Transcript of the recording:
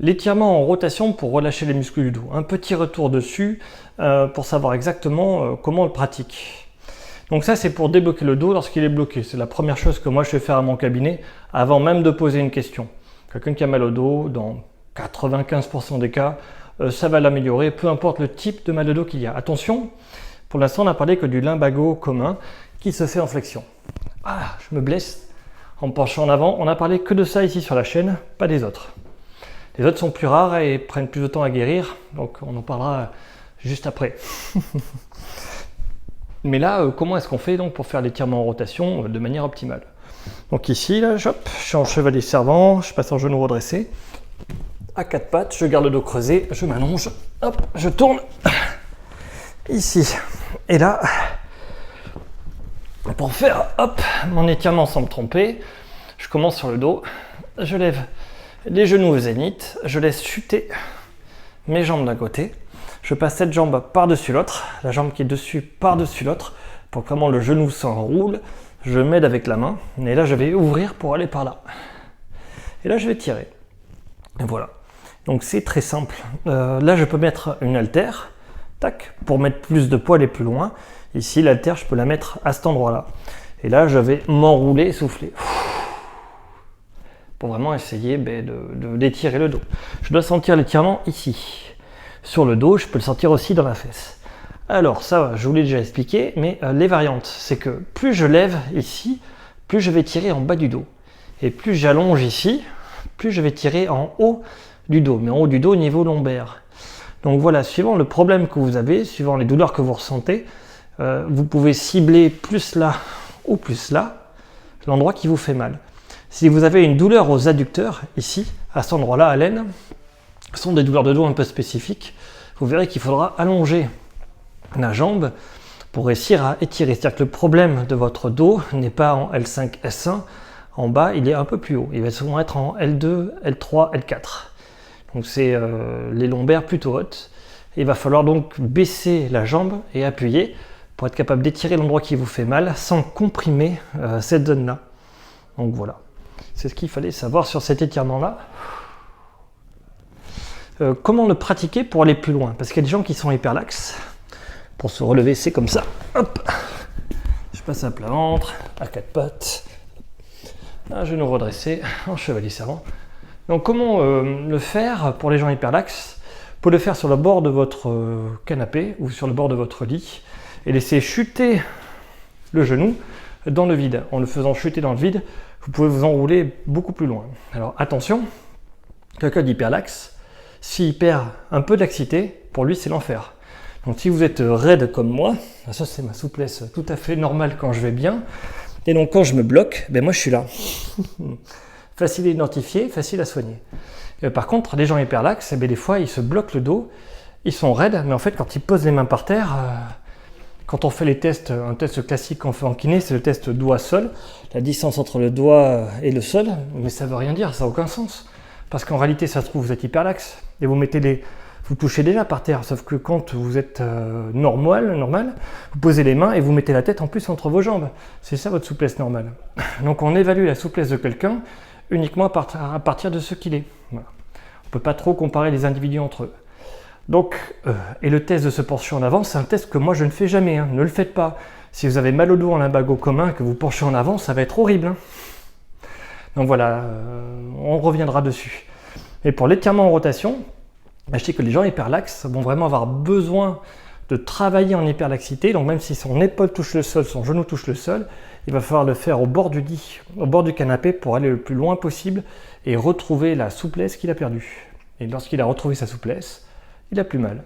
L'étirement en rotation pour relâcher les muscles du dos. Un petit retour dessus pour savoir exactement comment on le pratique. Donc ça, c'est pour débloquer le dos lorsqu'il est bloqué. C'est la première chose que moi je fais faire à mon cabinet avant même de poser une question. Quelqu'un qui a mal au dos, dans 95% des cas, ça va l'améliorer, peu importe le type de mal de dos qu'il y a. Attention, pour l'instant on n'a parlé que du lumbago commun qui se fait en flexion. Ah, je me blesse en me penchant en avant. On n'a parlé que de ça ici sur la chaîne, pas des autres. Les autres sont plus rares et prennent plus de temps à guérir, donc on en parlera juste après. Mais là, comment est-ce qu'on fait donc pour faire l'étirement en rotation de manière optimale? Donc ici, là, je suis en chevalier servant, je passe en genou redressé, à quatre pattes, je garde le dos creusé, je m'allonge, hop, je tourne ici. Et là, pour faire hop, mon étirement sans me tromper, je commence sur le dos, je lève les genoux au zénith, je laisse chuter mes jambes d'un côté, je passe cette jambe par-dessus l'autre, la jambe qui est dessus par-dessus l'autre, pour que vraiment le genou s'enroule, je m'aide avec la main, et là je vais ouvrir pour aller par là. Et là je vais tirer. Et voilà. Donc c'est très simple. Là je peux mettre une haltère, tac, pour mettre plus de poids aller plus loin. Ici l'haltère je peux la mettre à cet endroit-là. Et là je vais m'enrouler et souffler. Pour vraiment essayer d'étirer le dos. Je dois sentir l'étirement ici. Sur le dos, je peux le sentir aussi dans la fesse. Alors ça, je vous l'ai déjà expliqué, mais les variantes, c'est que plus je lève ici, plus je vais tirer en bas du dos. Et plus j'allonge ici, plus je vais tirer en haut du dos, mais en haut du dos au niveau lombaire. Donc voilà, suivant le problème que vous avez, suivant les douleurs que vous ressentez, vous pouvez cibler plus là ou plus là, l'endroit qui vous fait mal. Si vous avez une douleur aux adducteurs, ici, à cet endroit-là, à l'aine, ce sont des douleurs de dos un peu spécifiques, vous verrez qu'il faudra allonger la jambe pour réussir à étirer. C'est-à-dire que le problème de votre dos n'est pas en L5, S1, en bas il est un peu plus haut. Il va souvent être en L2, L3, L4. Donc c'est les lombaires plutôt hautes. Il va falloir donc baisser la jambe et appuyer pour être capable d'étirer l'endroit qui vous fait mal sans comprimer cette zone-là. Donc voilà. C'est ce qu'il fallait savoir sur cet étirement-là. Comment le pratiquer pour aller plus loin? Parce qu'il y a des gens qui sont hyperlaxes. Pour se relever, c'est comme ça. Hop, je passe à plat ventre, à quatre pattes, un genou redressé, en chevalier servant. Donc comment le faire pour les gens hyperlaxes? Vous pouvez le faire sur le bord de votre canapé ou sur le bord de votre lit et laisser chuter le genou dans le vide. En le faisant chuter dans le vide, vous pouvez vous enrouler beaucoup plus loin. Alors attention, quelqu'un d'hyperlaxe, s'il perd un peu de laxité, pour lui c'est l'enfer. Donc si vous êtes raide comme moi, ça c'est ma souplesse tout à fait normale quand je vais bien, et donc quand je me bloque, ben moi je suis là. Facile à identifier, facile à soigner. Par contre, les gens hyperlaxes, des fois ils se bloquent le dos, ils sont raides, mais en fait quand ils posent les mains par terre, quand on fait les tests, un test classique qu'on fait en kiné, c'est le test doigt-sol, la distance entre le doigt et le sol, mais ça veut rien dire, ça n'a aucun sens. Parce qu'en réalité, ça se trouve, vous êtes hyperlaxe, et vous touchez déjà par terre, sauf que quand vous êtes normal, vous posez les mains et vous mettez la tête en plus entre vos jambes. C'est ça votre souplesse normale. Donc on évalue la souplesse de quelqu'un uniquement à partir de ce qu'il est. Voilà. On ne peut pas trop comparer les individus entre eux. Donc, et le test de se pencher en avant, c'est un test que moi je ne fais jamais, hein. Ne le faites pas. Si vous avez mal au dos en lumbago commun et que vous penchez en avant, ça va être horrible. Hein. Donc voilà, on reviendra dessus. Et pour l'étirement en rotation, je sais que les gens hyperlaxes vont vraiment avoir besoin de travailler en hyperlaxité. Donc même si son épaule touche le sol, son genou touche le sol, il va falloir le faire au bord du lit, au bord du canapé pour aller le plus loin possible et retrouver la souplesse qu'il a perdue. Et lorsqu'il a retrouvé sa souplesse, il a plus mal.